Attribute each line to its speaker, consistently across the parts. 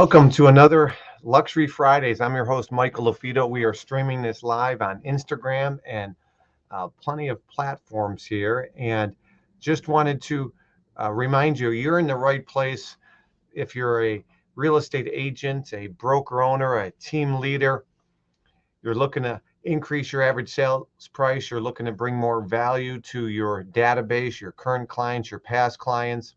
Speaker 1: Welcome to another Luxury Fridays. I'm your host, Michael LaFido. We are streaming this live on Instagram and plenty of platforms here. And just wanted to remind you, you're in the right place if you're a real estate agent, a broker owner, a team leader. You're looking to increase your average sales price. You're looking to bring more value to your database, your current clients, your past clients.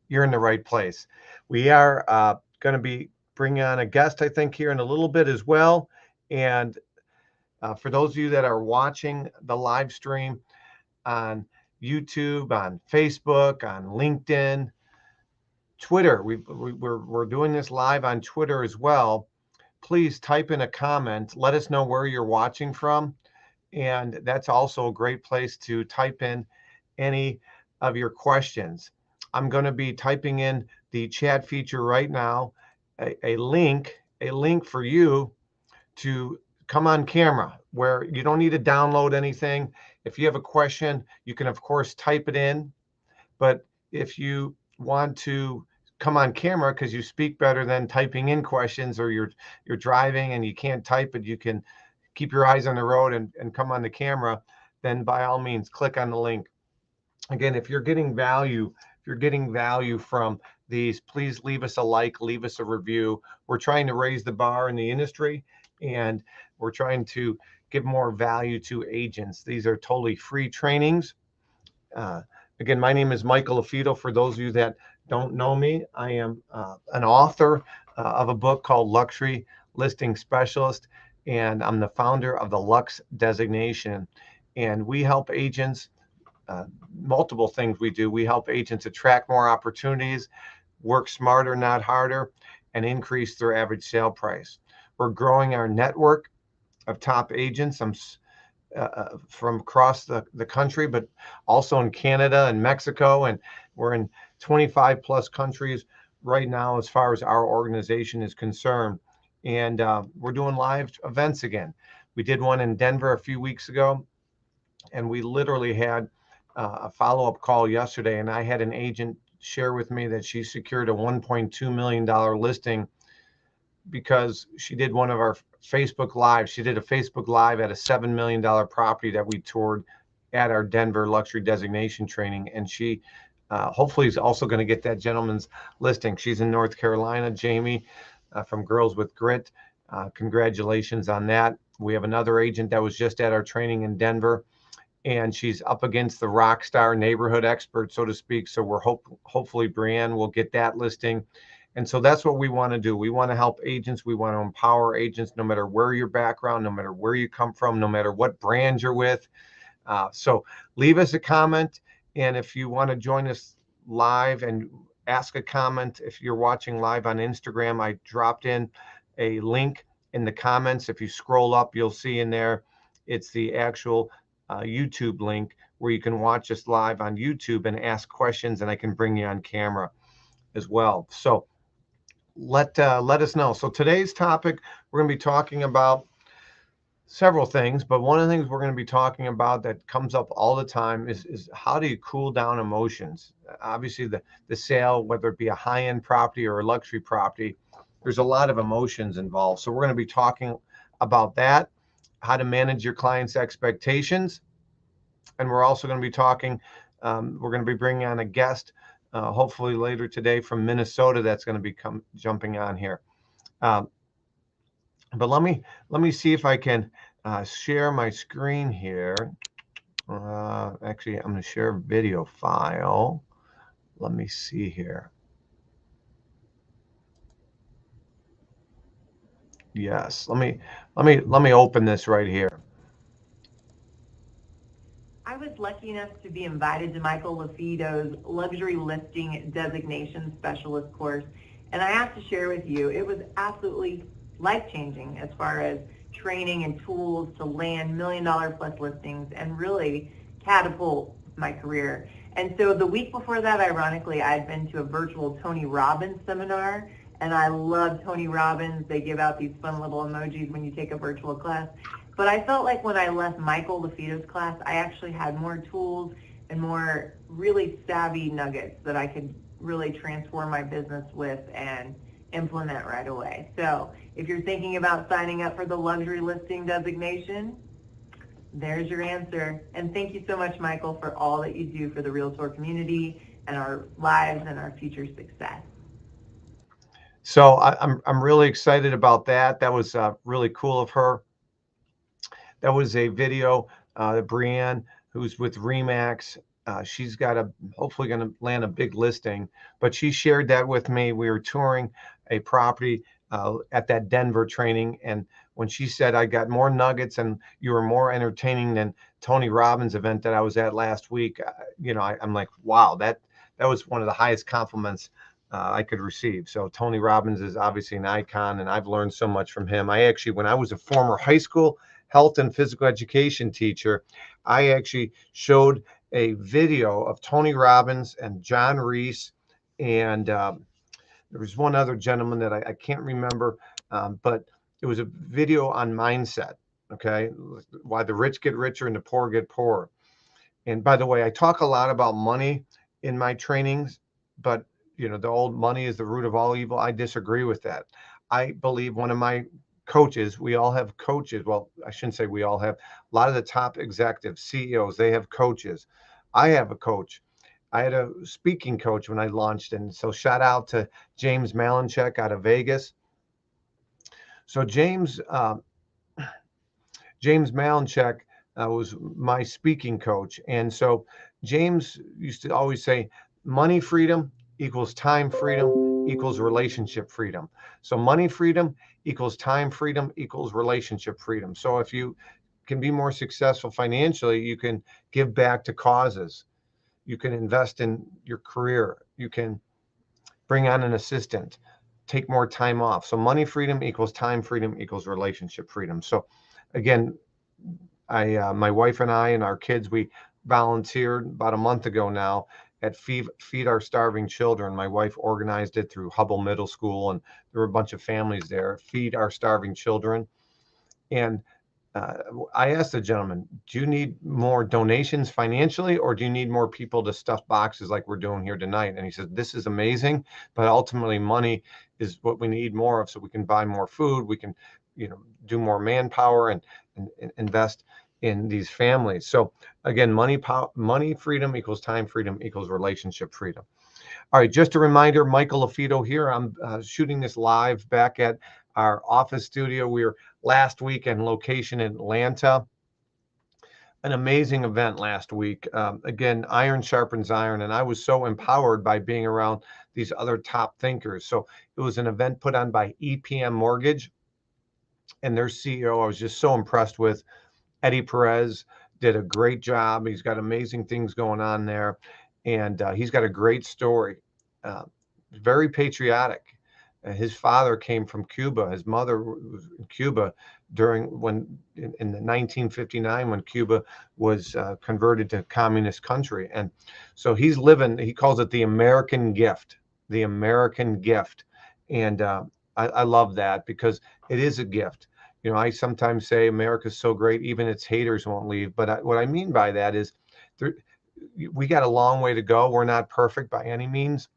Speaker 1: You're in the right place. We are going to be bringing on a guest, I think, here in a little bit as well. And for those of you that are watching the live stream on YouTube, on Facebook, on LinkedIn, Twitter, we're doing this live on Twitter as well. Please type in a comment. Let us know where you're watching from. And that's also a great place to type in any of your questions. I'm going to be typing in the chat feature right now, a link for you to come on camera where you don't need to download anything. If you have a question, you can, of course, type it in. But if you want to come on camera because you speak better than typing in questions, or you're driving and you can't type it, you can keep your eyes on the road and come on the camera, then by all means, click on the link. Again, if you're getting value from these, please leave us a like, leave us a review. We're trying to raise the bar in the industry, and we're trying to give more value to agents. These are totally free trainings. Again, my name is Michael LaFido. For those of you that don't know me, I am an author of a book called Luxury Listing Specialist, and I'm the founder of the LUXE designation. And we help agents, multiple things we do. We help agents attract more opportunities, work smarter, not harder, and increase their average sale price. We're growing our network of top agents from across the country, but also in Canada and Mexico. And we're in 25 plus countries right now as far as our organization is concerned. And we're doing live events again. We did one in Denver a few weeks ago, and we literally had a follow-up call yesterday, and I had an agent share with me that she secured a $1.2 million listing because she did one of our Facebook Lives. She did a Facebook Live at a $7 million property that we toured at our Denver luxury designation training, and she hopefully is also going to get that gentleman's listing. She's in North Carolina, Jamie from Girls with Grit. Congratulations on that. We have another agent that was just at our training in Denver, and she's up against the rock star neighborhood expert, so to speak. So we're hopefully Brianne will get that listing. And so that's what we want to do. We want to help agents. We want to empower agents, no matter where your background, no matter where you come from, no matter what brand you're with. So leave us a comment. And if you want to join us live and ask a comment, if you're watching live on Instagram, I dropped in a link in the comments. If you scroll up, you'll see in there, it's the actual YouTube link where you can watch us live on YouTube and ask questions, and I can bring you on camera as well. So let us know. So today's topic, we're going to be talking about several things, but one of the things we're going to be talking about that comes up all the time is how do you cool down emotions? Obviously, the sale, whether it be a high-end property or a luxury property, there's a lot of emotions involved. So we're going to be talking about that, how to manage your clients' expectations. And we're also going to be talking, we're going to be bringing on a guest, hopefully later today from Minnesota, that's going to be jumping on here. But let me see if I can share my screen here. Actually, I'm going to share a video file. Let me see here. Yes, let me open this right here.
Speaker 2: I was lucky enough to be invited to Michael LaFido's Luxury Listing Designation Specialist course, and I have to share with you, it was absolutely life-changing as far as training and tools to land $1 million plus listings and really catapult my career. And so the week before that, ironically, I had been to a virtual Tony Robbins seminar, and I love Tony Robbins. They give out these fun little emojis when you take a virtual class. But I felt like when I left Michael LaFido's class, I actually had more tools and more really savvy nuggets that I could really transform my business with and implement right away. So if you're thinking about signing up for the luxury listing designation, there's your answer. And thank you so much, Michael, for all that you do for the Realtor community and our lives and our future success.
Speaker 1: So I'm really excited about that. That was really cool of her. That was a video that Brienne, who's with Remax, she's got a hopefully going to land a big listing, but she shared that with me. We were touring a property at that Denver training, and when she said I got more nuggets and you were more entertaining than Tony Robbins event that I was at last week, I'm like, wow, that was one of the highest compliments I could receive. So Tony Robbins is obviously an icon, and I've learned so much from him. I actually, when I was a former high school health and physical education teacher, I actually showed a video of Tony Robbins and John Reese, and there was one other gentleman that I can't remember, but it was a video on mindset. Okay, why the rich get richer and the poor get poorer. And by the way, I talk a lot about money in my trainings, but the old money is the root of all evil. I disagree with that. I believe one of my coaches, we all have coaches. Well, I shouldn't say we all have. A lot of the top executives, CEOs, they have coaches. I have a coach. I had a speaking coach when I launched. And so shout out to James Malinchek out of Vegas. So James Malinchek was my speaking coach. And so James used to always say, money freedom equals time freedom equals relationship freedom. So money freedom equals time freedom equals relationship freedom. So if you can be more successful financially, you can give back to causes. You can invest in your career. You can bring on an assistant, take more time off. So money freedom equals time freedom equals relationship freedom. So again, my wife and I and our kids, we volunteered about a month ago now at Feed Our Starving Children. My wife organized it through Hubble Middle School, and there were a bunch of families there. Feed Our Starving Children. And I asked the gentleman, do you need more donations financially, or do you need more people to stuff boxes like we're doing here tonight? And he said, this is amazing, but ultimately money is what we need more of, so we can buy more food, we can do more manpower and invest in these families. So again, money freedom equals time freedom equals relationship freedom. All right, just a reminder, Michael LaFido here. I'm shooting this live back at our office studio. We were last week in location in Atlanta. An amazing event last week. Again, iron sharpens iron, and I was so empowered by being around these other top thinkers. So it was an event put on by EPM Mortgage and their CEO. I was just so impressed with. Eddie Perez did a great job. He's got amazing things going on there, and he's got a great story. Uh, Very patriotic. His father came from Cuba. His mother was in Cuba in 1959 when Cuba was converted to communist country, and so he's living. He calls it the American gift, the American gift, and I love that because it is a gift. I sometimes say America's so great, even its haters won't leave. But what I mean by that is we got a long way to go. We're not perfect by any means,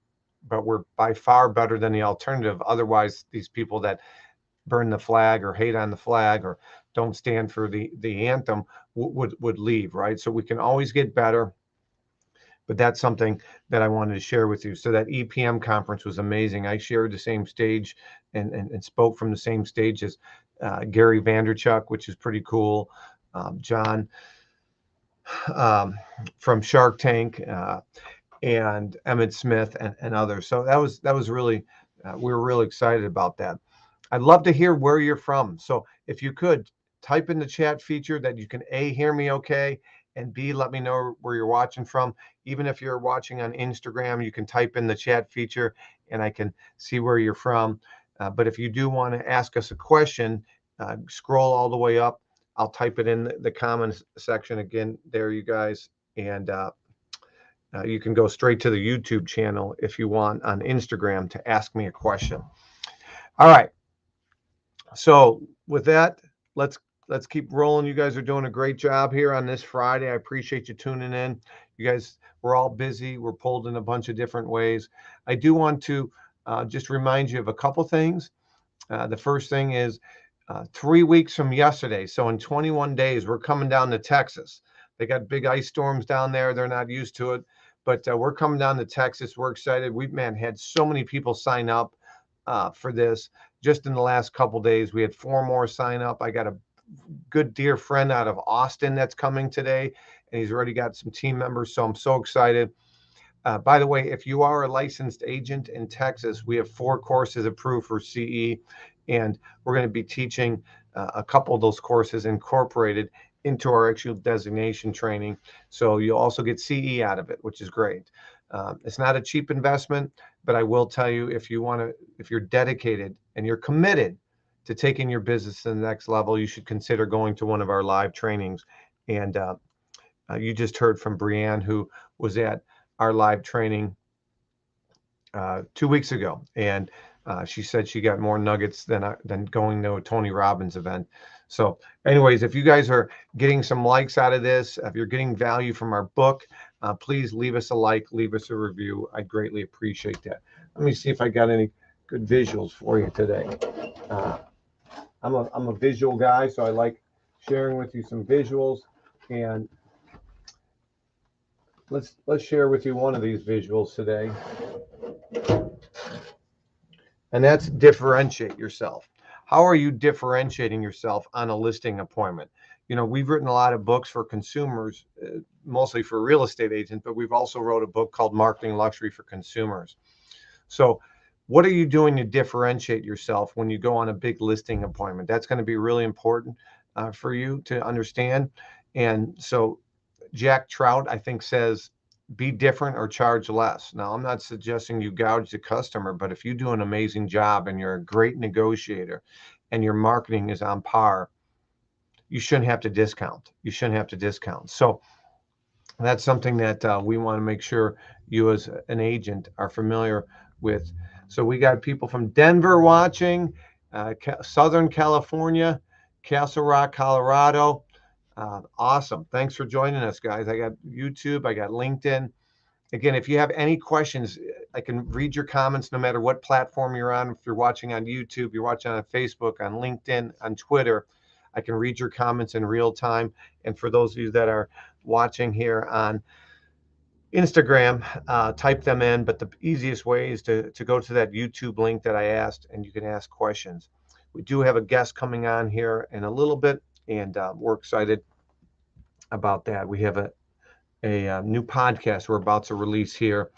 Speaker 1: but we're by far better than the alternative. Otherwise, these people that burn the flag or hate on the flag or don't stand for the anthem would leave, right? So we can always get better. But that's something that I wanted to share with you. So that EPM conference was amazing. I shared the same stage and spoke from the same stage as Gary Vanderchuck, which is pretty cool. John from Shark Tank and Emmett Smith and others. So that was really, we were really excited about that. I'd love to hear where you're from. So if you could type in the chat feature that you can A, hear me okay, and B, let me know where you're watching from. Even if you're watching on Instagram, you can type in the chat feature and I can see where you're from. But if you do want to ask us a question, scroll all the way up. I'll type it in the comments section again there, you guys. And you can go straight to the YouTube channel if you want on Instagram to ask me a question. All right. So with that, let's keep rolling. You guys are doing a great job here on this Friday. I appreciate you tuning in. You guys, we're all busy. We're pulled in a bunch of different ways. I do want to just remind you of a couple things. The first thing is 3 weeks from yesterday. So in 21 days, we're coming down to Texas. They got big ice storms down there. They're not used to it, but we're coming down to Texas. We're excited. We've, man, had so many people sign up for this. Just in the last couple days, we had 4 more sign up. I got a good dear friend out of Austin that's coming today, and he's already got some team members. So I'm so excited. By the way, if you are a licensed agent in Texas, we have 4 courses approved for CE, and we're going to be teaching a couple of those courses incorporated into our actual designation training. So you'll also get CE out of it, which is great. It's not a cheap investment, but I will tell you, if you're dedicated and you're committed to taking your business to the next level, you should consider going to one of our live trainings. And you just heard from Brianne, who was at our live training 2 weeks ago, and she said she got more nuggets than going to a Tony Robbins event. So anyways, if you guys are getting some likes out of this, if you're getting value from our book, please leave us a like, leave us a review. I greatly appreciate that. Let me see if I got any good visuals for you today. I'm a visual guy, so I like sharing with you some visuals, and let's share with you one of these visuals today, and that's differentiate yourself. How are you differentiating yourself on a listing appointment? You know, we've written a lot of books for consumers, mostly for real estate agents, but we've also wrote a book called Marketing Luxury for Consumers. So what are you doing to differentiate yourself when you go on a big listing appointment? That's going to be really important for you to understand. And so Jack Trout, I think, says, be different or charge less. Now, I'm not suggesting you gouge the customer, but if you do an amazing job and you're a great negotiator and your marketing is on par, you shouldn't have to discount. You shouldn't have to discount. So that's something that we want to make sure you as an agent are familiar with. So we got people from Denver watching, Southern California, Castle Rock, Colorado. Awesome. Thanks for joining us, guys. I got YouTube, I got LinkedIn. Again, if you have any questions, I can read your comments no matter what platform you're on. If you're watching on YouTube, you're watching on Facebook, on LinkedIn, on Twitter, I can read your comments in real time. And for those of you that are watching here on Instagram, type them in. But the easiest way is to go to that YouTube link that I asked, and you can ask questions. We do have a guest coming on here in a little bit, and we're excited about that. We have a new podcast we're about to release here,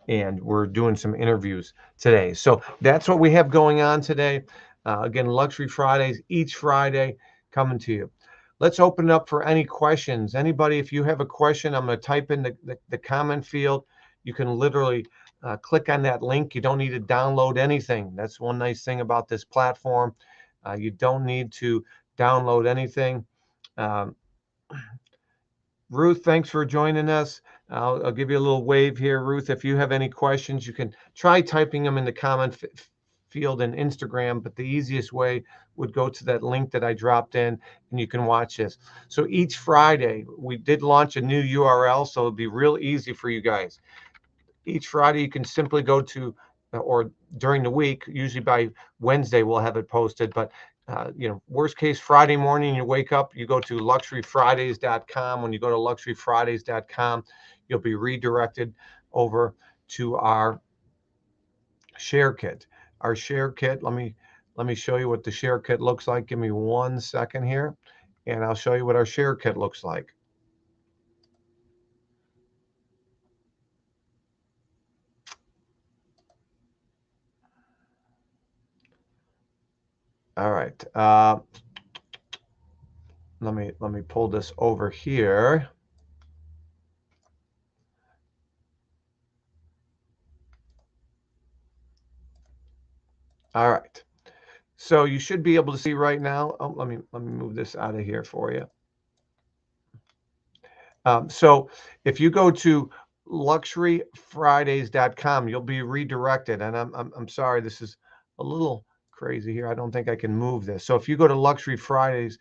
Speaker 1: and we're doing some interviews today. So that's what we have going on today. Again, Luxury Fridays, each Friday coming to you. Let's open it up for any questions. Anybody, if you have a question, I'm going to type in the comment field. You can literally click on that link. You don't need to download anything. That's one nice thing about this platform. You don't need to download anything. Ruth, thanks for joining us. I'll give you a little wave here, Ruth. If you have any questions, you can try typing them in the comment field in Instagram, but the easiest way would go to that link that I dropped in, and you can watch this. So each Friday, we did launch a new URL, so it'll be real easy for you guys. Each Friday, you can simply go to, or during the week, usually by Wednesday, we'll have it posted, but worst case, Friday morning, you wake up, you go to luxuryfridays.com. When you go to luxuryfridays.com, you'll be redirected over to our share kit. Our share kit, let me show you what the share kit looks like. Give me 1 second here, and I'll show you what our share kit looks like. All right. Let me pull this over here. All right. So you should be able to see right now. Oh, let me move this out of here for you. So if you go to luxuryfridays.com, you'll be redirected. And I'm sorry, this is a little crazy here. I don't think I can move this. So if you go to Luxury Fridays,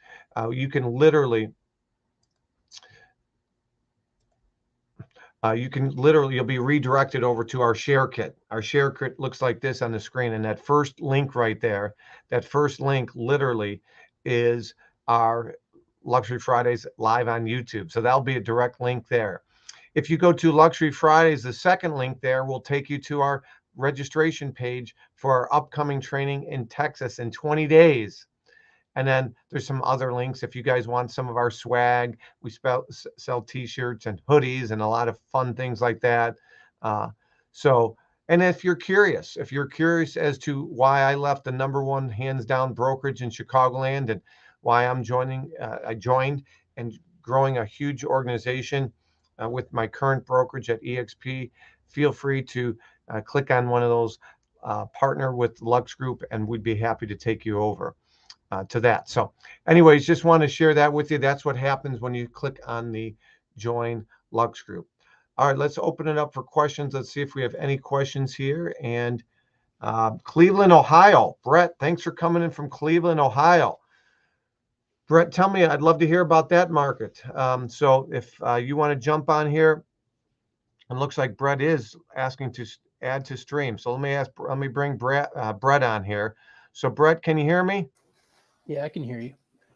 Speaker 1: you can literally You can literally, you'll be redirected over to our share kit. Our share kit looks like this on the screen. And that first link right there, that first link literally is our Luxury Fridays live on YouTube. So that'll be a direct link there. If you go to Luxury Fridays, the second link there will take you to our registration page for our upcoming training in Texas in 20 days. And then there's some other links if you guys want some of our swag. We sell t-shirts and hoodies and a lot of fun things like that. Uh, so, and if you're curious as to why I left the number one hands down brokerage in Chicagoland and why I joined and growing a huge organization with my current brokerage at EXP, feel free to click on one of those partner with Lux Group, and we'd be happy to take you over to that. So anyways, just want to share that with you. That's what happens when you click on the join Lux Group. All right, let's open it up for questions. Let's see if we have any questions here. And Cleveland, Ohio. Brett, thanks for coming in from Cleveland, Ohio. Brett, tell me, I'd love to hear about that market. So if you want to jump on here, it looks like Brett is asking to add to stream. So let me bring Brett on here. So Brett, can you hear me?
Speaker 3: Yeah, I can hear you.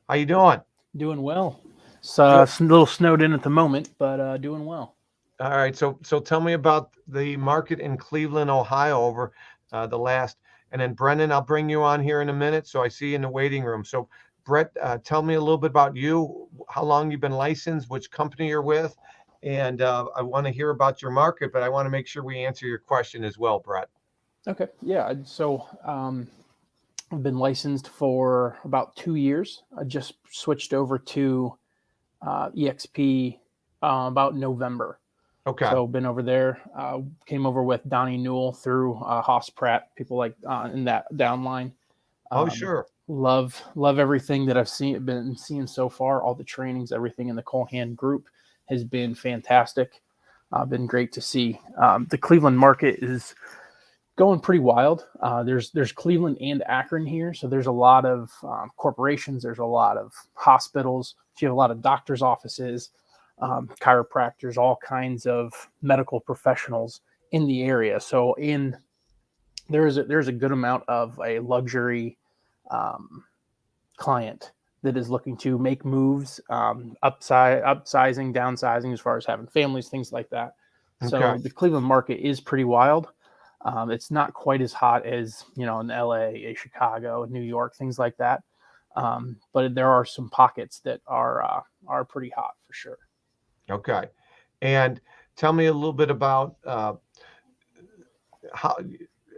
Speaker 1: How you doing?
Speaker 3: Doing well. So a little snowed in at the moment, but doing well.
Speaker 1: All right. So tell me about the market in Cleveland, Ohio over the last, and then Brendan, I'll bring you on here in a minute. So I see you in the waiting room. So Brett, tell me a little bit about you, how long you've been licensed, which company you're with. And I want to hear about your market, but I want to make sure we answer your question as well, Brett.
Speaker 3: Okay. Yeah. So I've been licensed for about 2 years. I just switched over to EXP about November.
Speaker 1: Okay.
Speaker 3: So been over there. Came over with Donnie Newell through Haas Pratt, people like in that downline.
Speaker 1: Oh, sure.
Speaker 3: Love everything that I've been seeing so far. All the trainings, everything in the Colehan group has been fantastic. Been great to see. The Cleveland market is going pretty wild. There's Cleveland and Akron here, so there's a lot of corporations. There's a lot of hospitals. You have a lot of doctors' offices, chiropractors, all kinds of medical professionals in the area. So there's a good amount of a luxury client that is looking to make moves, upsizing, downsizing, as far as having families, things like that. So
Speaker 1: Okay.
Speaker 3: the Cleveland market is pretty wild. It's not quite as hot as, in LA, Chicago, New York, things like that. But there are some pockets that are pretty hot for sure.
Speaker 1: Okay. And tell me a little bit about how,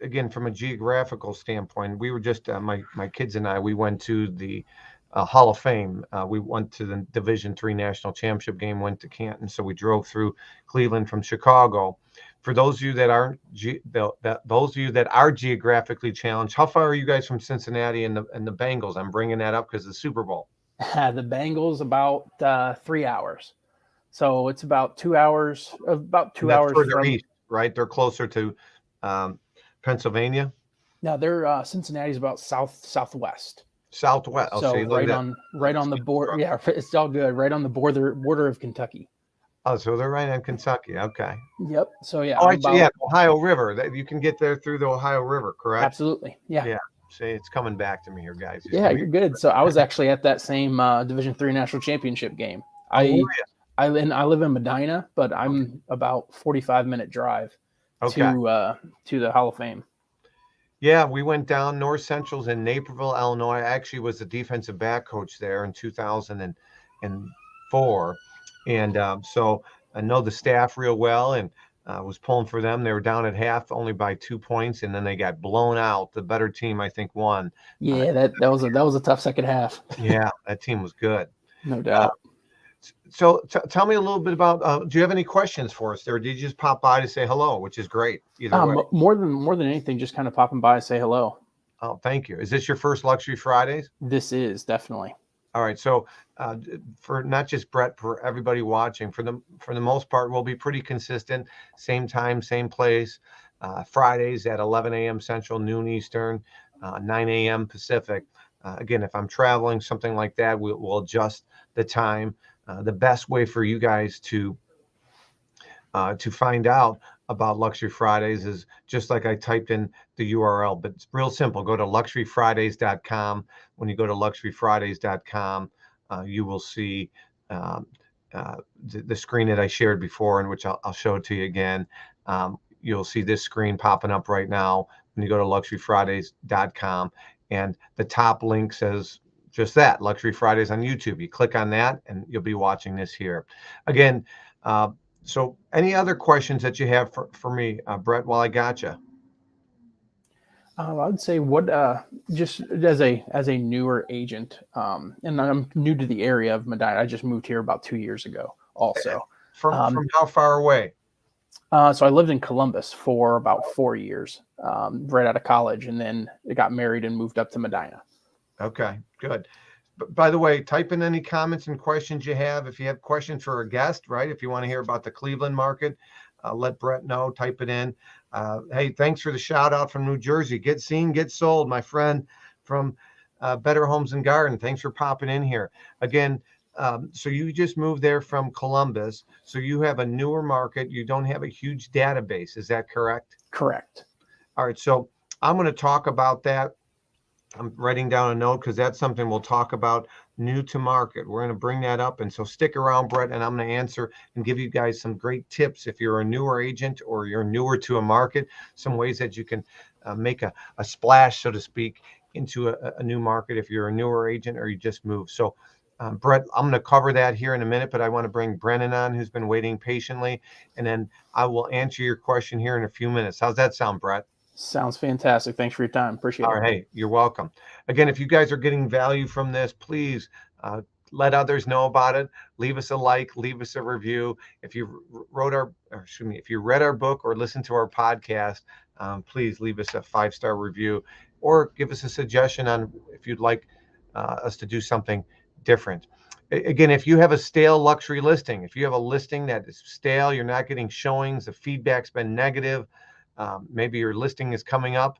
Speaker 1: again, from a geographical standpoint, we were just, my kids and I, we went to the Hall of Fame. We went to the Division III National Championship game, went to Canton. So we drove through Cleveland from Chicago. For those of you that aren't, those of you that are geographically challenged, how far are you guys from Cincinnati and the Bengals? I'm bringing that up because of the Super Bowl.
Speaker 3: The Bengals about 3 hours, so it's about 2 hours. About 2 hours
Speaker 1: further
Speaker 3: from
Speaker 1: east, right? They're closer to Pennsylvania.
Speaker 3: Now they're Cincinnati's about southwest.
Speaker 1: Southwest.
Speaker 3: So right on the border. Yeah, it's all good. Right on the border of Kentucky.
Speaker 1: Oh, so they're right on Kentucky. Okay.
Speaker 3: Yep. So yeah.
Speaker 1: Oh, actually, yeah, Ohio River. That you can get there through the Ohio River, correct?
Speaker 3: Absolutely. Yeah.
Speaker 1: Yeah. See, it's coming back to me here, guys.
Speaker 3: Yeah, you're good. So I was actually at that same Division III National Championship game. I live in Medina, but I'm about 45-minute drive to the Hall of Fame.
Speaker 1: Yeah, we went down. North Central's in Naperville, Illinois. I actually was the defensive back coach there in 2004. And so I know the staff real well and was pulling for them. They were down at half only by 2 points, and then they got blown out. The better team, I think, won.
Speaker 3: Yeah, that was a tough second half.
Speaker 1: Yeah, that team was good.
Speaker 3: No doubt.
Speaker 1: So tell me a little bit about, do you have any questions for us there? Did you just pop by to say hello, which is great? Either way.
Speaker 3: More than anything, just kind of popping by and say hello.
Speaker 1: Oh, thank you. Is this your first Luxury Fridays?
Speaker 3: This is definitely.
Speaker 1: All right. So for not just Brett, for everybody watching, for the most part, we'll be pretty consistent. Same time, same place. Fridays at 11 a.m. Central, noon Eastern, 9 a.m. Pacific. Again, if I'm traveling, something like that, we'll adjust the time. The best way for you guys to to find out about Luxury Fridays is just like I typed in the URL, but it's real simple. Go to luxuryfridays.com. When you go to luxuryfridays.com, you will see the screen that I shared before, in which I'll show it to you again. You'll see this screen popping up right now when you go to luxuryfridays.com, and the top link says just that, Luxury Fridays on YouTube. You click on that and you'll be watching this here. Again, so any other questions that you have for me, Brett, while I got you?
Speaker 3: I would say what just as a newer agent, and I'm new to the area of Medina. I just moved here about 2 years ago. Also,
Speaker 1: From how far away?
Speaker 3: so I lived in Columbus for about 4 years, right out of college, and then I got married and moved up to Medina.
Speaker 1: Okay, good. By the way, type in any comments and questions you have. If you have questions for a guest, right? If you want to hear about the Cleveland market, let Brett know. Type it in. Hey, thanks for the shout out from New Jersey. Get seen, get sold, my friend from Better Homes and Garden. Thanks for popping in here again. So you just moved there from Columbus. So you have a newer market. You don't have a huge database. Is that correct?
Speaker 3: Correct.
Speaker 1: All right. So I'm going to talk about that. I'm writing down a note because that's something we'll talk about, new to market. We're going to bring that up. And so stick around, Brett, and I'm going to answer and give you guys some great tips. If you're a newer agent or you're newer to a market, some ways that you can make a splash, so to speak, into a new market if you're a newer agent or you just moved. So Brett, I'm going to cover that here in a minute, but I want to bring Brennan on, who's been waiting patiently. And then I will answer your question here in a few minutes. How's that sound, Brett?
Speaker 3: Sounds fantastic. Thanks for your time. Appreciate it.
Speaker 1: All right. Hey, you're welcome. Again, if you guys are getting value from this, please let others know about it. Leave us a like, leave us a review. If you if you read our book or listened to our podcast, please leave us a 5-star review or give us a suggestion on if you'd like us to do something different. Again, if you have a stale luxury listing, if you have a listing that is stale, you're not getting showings, the feedback's been negative, maybe your listing is coming up,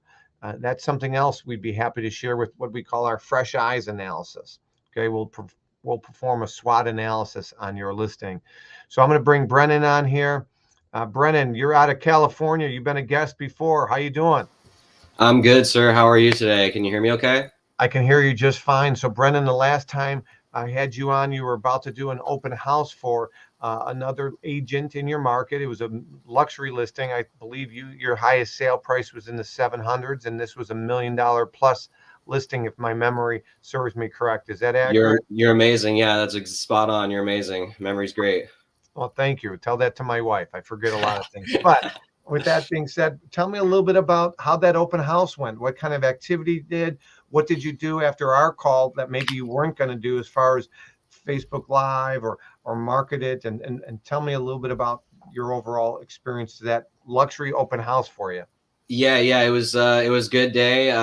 Speaker 1: that's something else we'd be happy to share with what we call our fresh eyes analysis. Okay, we'll perform a SWOT analysis on your listing. So I'm going to bring Brennan on here. Brennan, you're out of California. You've been a guest before. How you doing?
Speaker 4: I'm good, sir. How are you today? Can you hear me okay?
Speaker 1: I can hear you just fine. So Brennan, the last time I had you on, you were about to do an open house for another agent in your market. It was a luxury listing. I believe your highest sale price was in the 700s, and this was $1 million plus listing, if my memory serves me correct. Is that accurate?
Speaker 4: You're amazing. Yeah, that's spot on. You're amazing. Memory's great.
Speaker 1: Well, thank you. Tell that to my wife. I forget a lot of things. But with that being said, tell me a little bit about how that open house went. What kind of activity you did? What did you do after our call that maybe you weren't going to do as far as Facebook Live or market it? And tell me a little bit about your overall experience to that luxury open house for you.
Speaker 4: Yeah, it was a good day.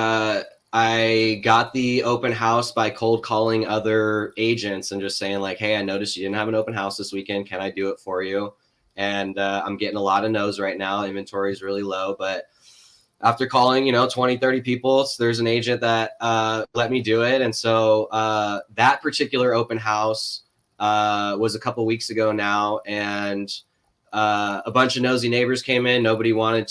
Speaker 4: I got the open house by cold calling other agents and just saying like, hey, I noticed you didn't have an open house this weekend. Can I do it for you? And I'm getting a lot of no's right now. Inventory is really low, but after calling, 20, 30 people, there's an agent that let me do it. And so that particular open house was a couple weeks ago now. And a bunch of nosy neighbors came in. Nobody wanted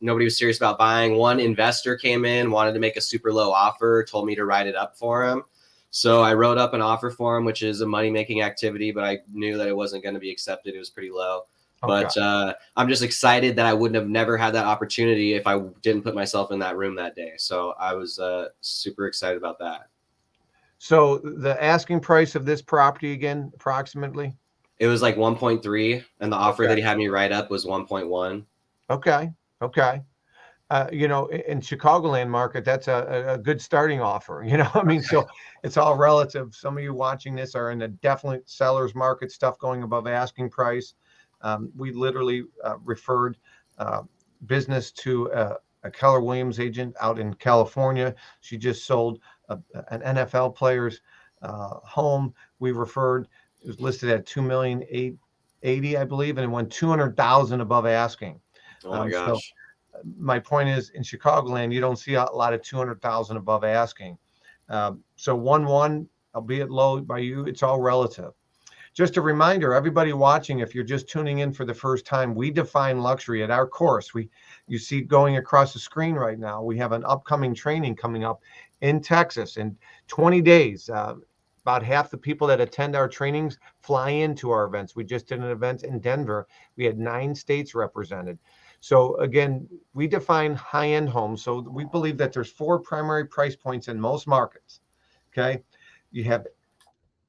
Speaker 4: nobody was serious about buying. One investor came in, wanted to make a super low offer, told me to write it up for him. So I wrote up an offer for him, which is a money-making activity, but I knew that it wasn't going to be accepted. It was pretty low. Okay. But I'm just excited that I wouldn't have never had that opportunity if I didn't put myself in that room that day. So I was super excited about that.
Speaker 1: So the asking price of this property again, approximately?
Speaker 4: It was like 1.3, and the offer that he had me write up was 1.1.
Speaker 1: Okay. In Chicagoland market, that's a good starting offer. I mean, so it's all relative. Some of you watching this are in a definite seller's market, stuff going above asking price. We literally referred business to a Keller Williams agent out in California. She just sold an NFL player's home. We referred, it was listed at $2,880,000, I believe, and it went $200,000 above asking.
Speaker 4: Oh my gosh.
Speaker 1: So my point is, in Chicagoland, you don't see a lot of $200,000 above asking. So 1.1, albeit low by you, it's all relative. just a reminder, everybody watching, if you're just tuning in for the first time, we define luxury at our course. You see going across the screen right now, we have an upcoming training coming up in Texas in 20 days. About half the people that attend our trainings fly into our events. We just did an event in Denver. We had 9 states represented. So again, we define high-end homes. So we believe that there's 4 primary price points in most markets. Okay. You have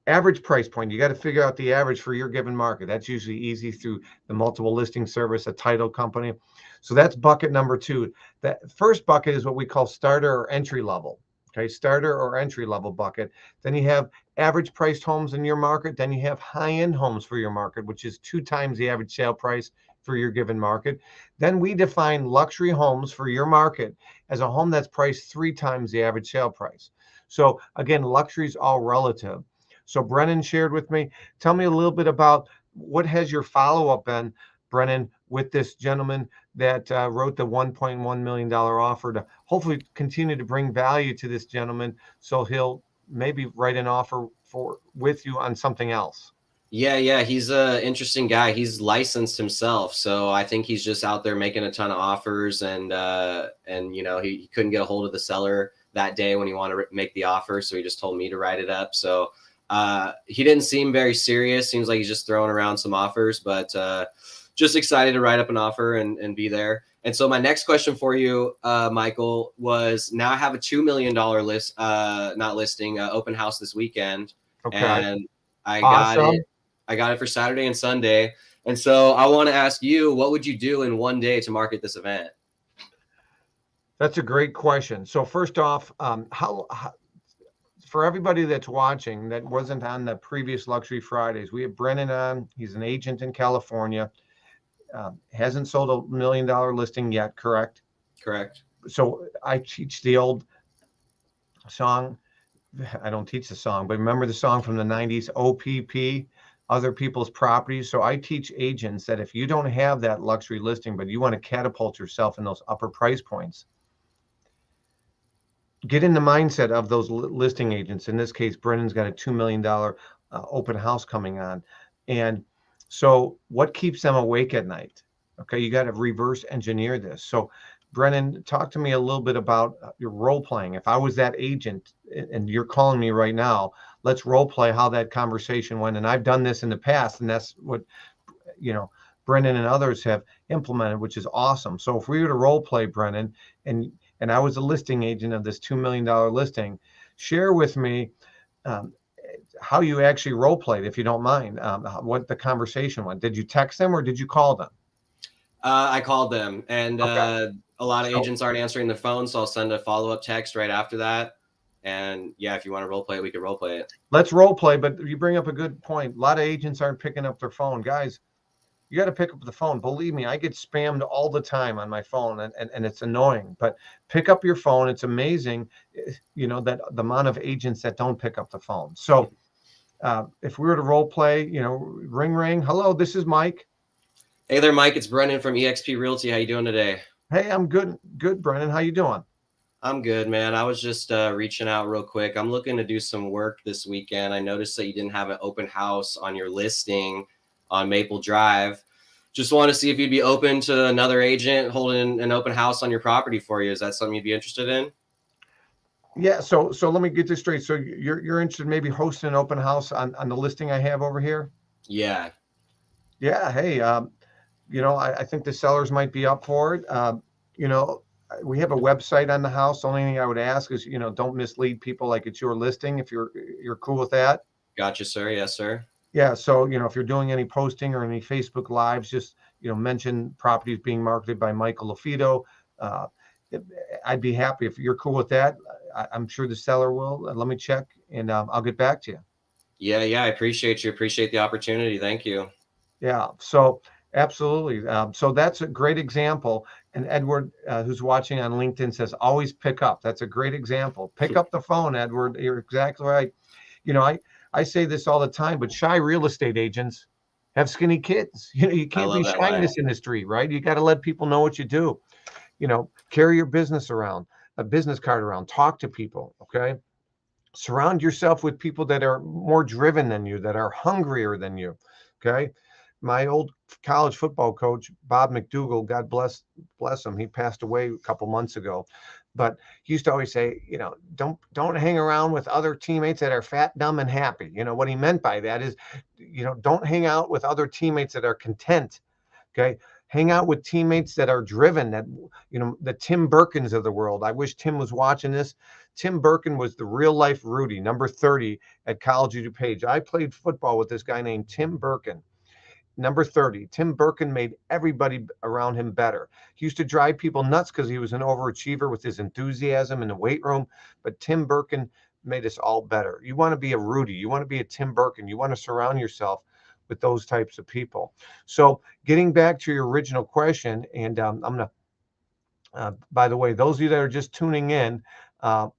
Speaker 1: average price point. You got to figure out the average for your given market. That's usually easy through the multiple listing service, a title company. So that's bucket number 2. That first bucket is what we call starter or entry level. Okay, starter or entry level bucket. Then you have average priced homes in your market. Then you have high-end homes for your market, which is 2 times the average sale price for your given market. Then we define luxury homes for your market as a home that's priced 3 times the average sale price. So again, luxury is all relative. So Brennan shared with me. Tell me a little bit about what has your follow-up been, Brennan, with this gentleman that wrote the $1.1 million offer to hopefully continue to bring value to this gentleman, so he'll maybe write an offer with you on something else.
Speaker 4: Yeah, he's an interesting guy. He's licensed himself, so I think he's just out there making a ton of offers, and you know, he couldn't get a hold of the seller that day when he wanted to make the offer, so he just told me to write it up. So he didn't seem very serious. Seems like he's just throwing around some offers, but just excited to write up an offer and be there. And so my next question for you, Michael, was now I have a $2 million list, not listing, open house this weekend.
Speaker 1: Okay.
Speaker 4: And I
Speaker 1: Awesome.
Speaker 4: got it for Saturday and Sunday. And so I want to ask you, what would you do in one day to market this event?
Speaker 1: That's a great question. So first off, how for everybody that's watching that wasn't on the previous Luxury Fridays, we have Brennan on. He's an agent in California. Hasn't sold a $1 million listing yet, correct?
Speaker 4: Correct.
Speaker 1: So I teach the old song. I don't teach the song, but remember the song from the 90s, OPP, other people's properties. So I teach agents that if you don't have that luxury listing, but you want to catapult yourself in those upper price points, get in the mindset of those listing agents. In this case, Brennan's got a $2 million open house coming on. And so what keeps them awake at night? Okay, you got to reverse engineer this. So Brennan, talk to me a little bit about your role playing. If I was that agent and you're calling me right now, let's role play how that conversation went. And I've done this in the past, and that's what, you know, Brennan and others have implemented, which is awesome. So if we were to role play, Brennan, and I was a listing agent of this $2 million listing, share with me how you actually role played, if you don't mind, what the conversation went. Did you text them or did you call them?
Speaker 4: I called them, and
Speaker 1: Okay.
Speaker 4: a lot of agents aren't answering their phone, so I'll send a follow-up text right after that. And yeah, if you want to role play it, we could role play it. Let's
Speaker 1: role play, but you bring up a good point. A lot of agents aren't picking up their phone. Guys, you got to pick up the phone. Believe me, I get spammed all the time on my phone, and it's annoying. But pick up your phone. It's amazing, you know, that the amount of agents that don't pick up the phone. So if we were to role play, you know, ring, ring. Hello, this is Mike.
Speaker 4: Hey there, Mike. It's Brennan from eXp Realty. How you doing today?
Speaker 1: Hey, I'm good. Good, Brennan. How you doing?
Speaker 4: I'm good, man. I was just reaching out real quick. I'm looking to do some work this weekend. I noticed that you didn't have an open house on your listing on Maple Drive. Just want to see if you'd be open to another agent holding an open house on your property for you. Is that something you'd be interested in?
Speaker 1: Yeah. So let me get this straight. So you're interested in maybe hosting an open house on the listing I have over here?
Speaker 4: Yeah.
Speaker 1: Yeah. Hey, you know, I think the sellers might be up for it. You know, we have a website on the house. The only thing I would ask is, you know, don't mislead people like it's your listing if you're cool with that.
Speaker 4: Gotcha, sir. Yes, sir.
Speaker 1: Yeah. So, you know, if you're doing any posting or any Facebook Lives, just, you know, mention properties being marketed by Michael LaFido. I'd be happy if you're cool with that. I'm sure the seller will. Let me check and I'll get back to you.
Speaker 4: Yeah. I appreciate you. Appreciate the opportunity. Thank you.
Speaker 1: Yeah. So absolutely. So that's a great example. And Edward, who's watching on LinkedIn, says, always pick up. That's a great example. Pick up the phone, Edward. You're exactly right. You know, I say this all the time, but shy real estate agents have skinny kids. You know, you can't be shy in this industry, right? You got to let people know what you do. You know, carry your business around, a business card around, talk to people. Okay. Surround yourself with people that are more driven than you, that are hungrier than you. Okay. My old college football coach, Bob McDougall, God bless him. He passed away a couple months ago, but he used to always say, don't hang around with other teammates that are fat, dumb, and happy. What he meant by that is, don't hang out with other teammates that are content. Okay. Hang out with teammates that are driven, that, the Tim Birkins of the world. I wish Tim was watching this. Tim Birkin was the real life Rudy, number 30 at College of DuPage. I played football with this guy named Tim Birkin, number 30. Tim Birkin made everybody around him better. He used to drive people nuts because he was an overachiever with his enthusiasm in the weight room. But Tim Birkin made us all better. You want to be a Rudy. You want to be a Tim Birkin. You want to surround yourself with those types of people. So getting back to your original question, and I'm going to, by the way, those of you that are just tuning in, we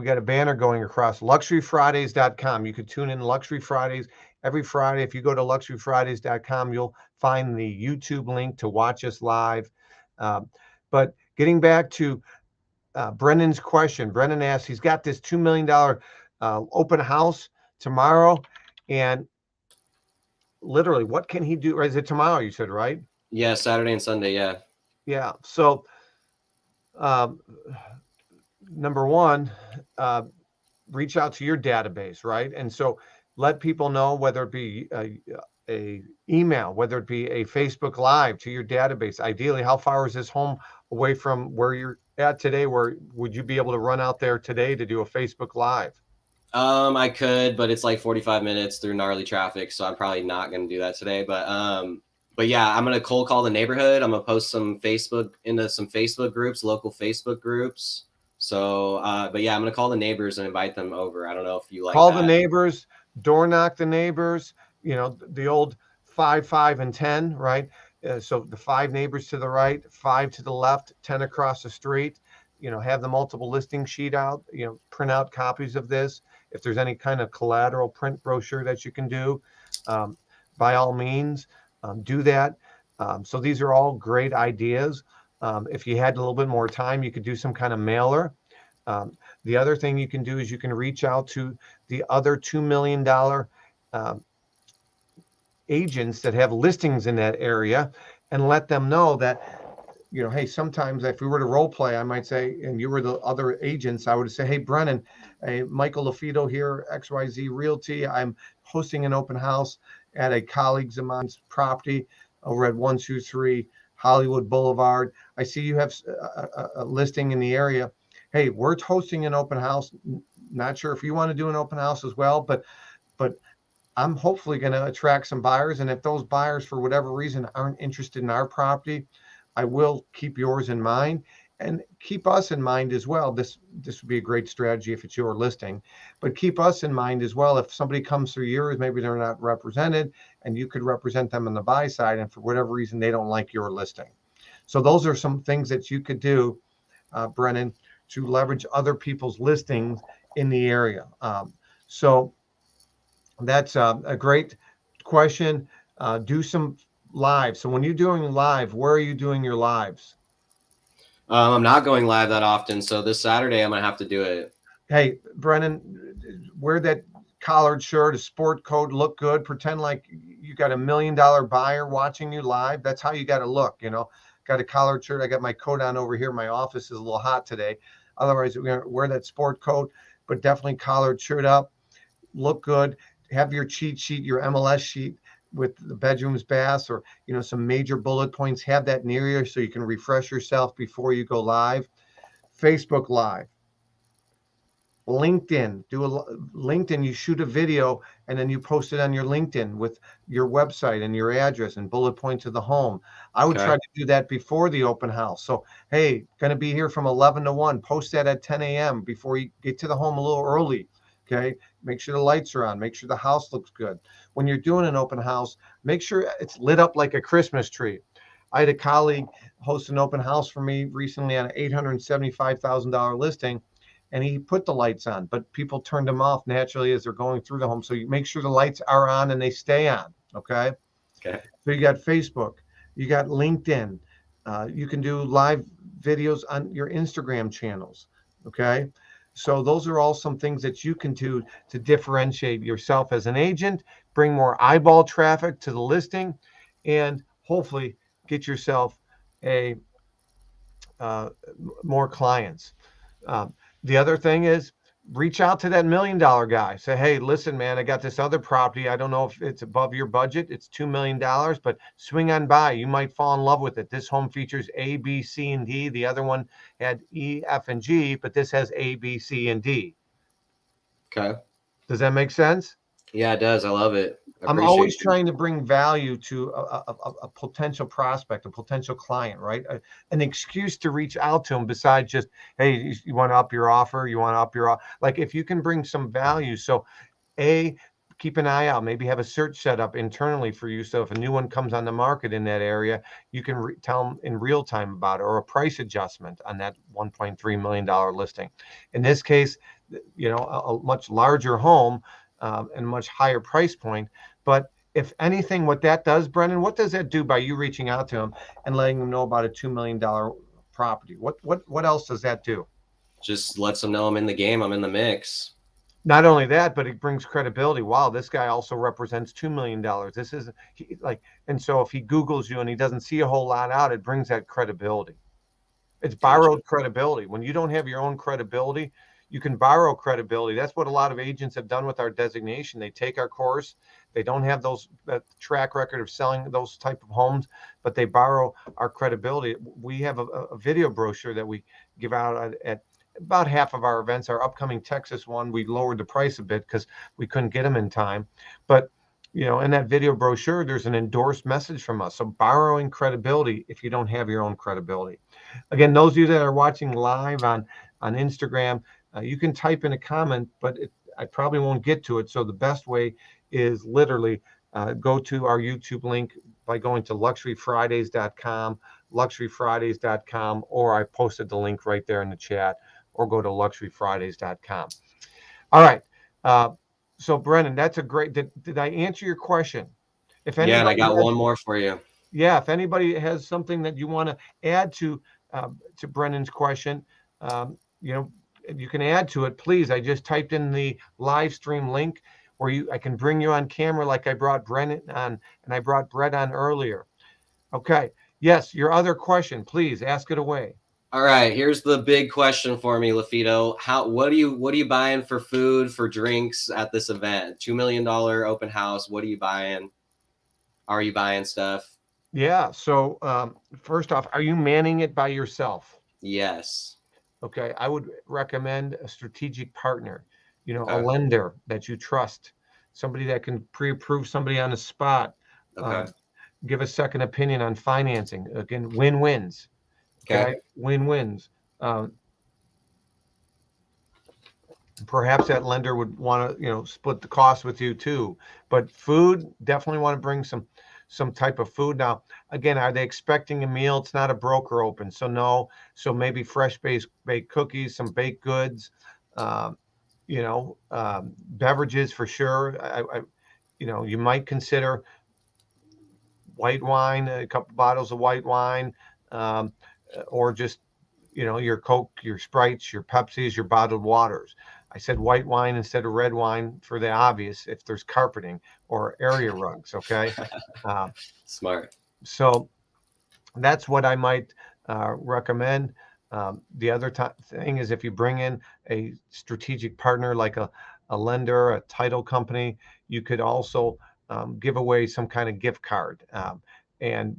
Speaker 1: got a banner going across luxuryfridays.com. You could tune in Luxury Fridays every Friday. If you go to luxuryfridays.com, you'll find the YouTube link to watch us live. But getting back to Brennan's question, Brennan asks, he's got this $2 million open house tomorrow, and literally, what can he do? Or is it tomorrow, you said, right?
Speaker 4: Yeah, Saturday and Sunday, yeah.
Speaker 1: Yeah, so number one, reach out to your database, right? And so let people know, whether it be a email, whether it be a Facebook Live to your database. Ideally, how far is this home away from where you're at today? Where would you be able to run out there today to do a Facebook Live?
Speaker 4: I could, but it's like 45 minutes through gnarly traffic, so I'm probably not going to do that today. But yeah, I'm going to cold call the neighborhood. I'm going to post some Facebook groups, local Facebook groups. So, but yeah, I'm going to call the neighbors and invite them over. I don't know if you like
Speaker 1: call
Speaker 4: that.
Speaker 1: The neighbors, door knock the neighbors, the old 5, 5, and 10, right? So the 5 neighbors to the right, 5 to the left, 10 across the street, have the multiple listing sheet out, print out copies of this. If there's any kind of collateral print brochure that you can do, by all means, do that. So these are all great ideas. If you had a little bit more time, you could do some kind of mailer. The other thing you can do is you can reach out to the other $2 million agents that have listings in that area and let them know that, hey, sometimes if we were to role play, I might say, and you were the other agents, I would say, hey, Brennan, hey, Michael LaFido here, XYZ Realty. I'm hosting an open house at a colleague's of mine's property over at 123 Hollywood Boulevard. I see you have a listing in the area. Hey, we're hosting an open house. Not sure if you want to do an open house as well, but I'm hopefully going to attract some buyers. And if those buyers, for whatever reason, aren't interested in our property, I will keep yours in mind and keep us in mind as well. This would be a great strategy if it's your listing, but keep us in mind as well. If somebody comes through yours, maybe they're not represented and you could represent them on the buy side, and for whatever reason, they don't like your listing. So those are some things that you could do, Brennan, to leverage other people's listings in the area. So that's a great question. Do some live. So when you're doing live, where are you doing your lives?
Speaker 4: I'm not going live that often, so this Saturday I'm gonna have to do it.
Speaker 1: Hey, Brennan, wear that collared shirt, a sport coat, look good, pretend like you got $1 million buyer watching you live. That's how you got to look. Got a collared shirt. I got my coat on over here. My office is a little hot today. Otherwise, we're gonna wear that sport coat, but definitely collared shirt up. Look good. Have your cheat sheet, your MLS sheet with the bedrooms, baths, or some major bullet points. Have that near you so you can refresh yourself before you go live. Facebook Live, LinkedIn. LinkedIn. You shoot a video and then you post it on your LinkedIn with your website and your address and bullet points of the home. I would try to do that before the open house. So, hey, going to be here from 11 to 1. Post that at 10 a.m. before you get to the home a little early. Okay. Make sure the lights are on. Make sure the house looks good. When you're doing an open house, make sure it's lit up like a Christmas tree. I had a colleague host an open house for me recently on an $875,000 listing, and he put the lights on, but people turned them off naturally as they're going through the home. So you make sure the lights are on and they stay on. Okay. So you got Facebook, you got LinkedIn. You can do live videos on your Instagram channels. Okay. So those are all some things that you can do to differentiate yourself as an agent, bring more eyeball traffic to the listing, and hopefully get yourself a more clients. Um, the other thing is reach out to that $1 million guy. Say, hey, listen, man, I got this other property. I don't know if it's above your budget. It's $2 million, but swing on by. You might fall in love with it. This home features A, B, C, and D. The other one had E, F, and G, but this has A, B, C, and D.
Speaker 4: Okay.
Speaker 1: Does that make sense?
Speaker 4: Yeah, it does. I love it. I
Speaker 1: I'm
Speaker 4: appreciate
Speaker 1: always
Speaker 4: you.
Speaker 1: trying to bring value to a potential prospect, a potential client, right? An excuse to reach out to them besides just, hey, you want to up your offer? You want to up your, like, if you can bring some value. So, keep an eye out, maybe have a search set up internally for you. So if a new one comes on the market in that area, you can tell them in real time about it, or a price adjustment on that $1.3 million listing. In this case, a much larger home and much higher price point. But if anything, what that does, Brendan, what does that do by you reaching out to them and letting them know about a $2 million property? What else does that do?
Speaker 4: Just lets them know I'm in the game. I'm in the mix.
Speaker 1: Not only that, but it brings credibility. Wow, this guy also represents $2 million. This is and so if he Googles you and he doesn't see a whole lot out, it brings that credibility. It's
Speaker 4: Gotcha.
Speaker 1: borrowed credibility. When you don't have your own credibility, you can borrow credibility. That's what a lot of agents have done with our designation. They take our course. They don't have that track record of selling those type of homes, but they borrow our credibility. We have a video brochure that we give out at about half of our events. Our upcoming Texas one, we lowered the price a bit because we couldn't get them in time. But in that video brochure, there's an endorsed message from us. So borrowing credibility if you don't have your own credibility. Again, those of you that are watching live on Instagram, you can type in a comment, but I probably won't get to it. So the best way is literally go to our YouTube link by going to luxuryfridays.com, luxuryfridays.com, or I posted the link right there in the chat, or go to luxuryfridays.com. All right. So Brennan, that's a great, did I answer your question? If anybody
Speaker 4: Yeah, and I got one more for you.
Speaker 1: Yeah, if anybody has something that you want to add to Brennan's question, you can add to it, please. I just typed in the live stream link where I can bring you on camera like I brought Brennan on, and I brought Brett on earlier. Okay. Yes, your other question, please ask it away.
Speaker 4: All right, here's the big question for me, LaFido. What are you buying for food, for drinks at this event? $2 million open house. What are you buying? Are you buying stuff?
Speaker 1: Yeah. So first off, are you manning it by yourself?
Speaker 4: Yes.
Speaker 1: Okay. I would recommend a strategic partner,
Speaker 4: Okay.
Speaker 1: a lender that you trust, somebody that can pre-approve somebody on the spot.
Speaker 4: Okay.
Speaker 1: Give a second opinion on financing. Again, win-wins. Okay. Win-wins. Perhaps that lender would want to, split the cost with you too. But food, definitely want to bring some type of food. Now, again, are they expecting a meal? It's not a broker open, so no. So maybe fresh baked cookies, some baked goods, beverages for sure. You might consider white wine, a couple bottles of white wine, or just, your Coke, your Sprites, your Pepsis, your bottled waters. I said white wine instead of red wine for the obvious, if there's carpeting or area rugs. Okay.
Speaker 4: Smart.
Speaker 1: So that's what I might recommend. The other thing is, if you bring in a strategic partner like a lender, a title company, you could also give away some kind of gift card. And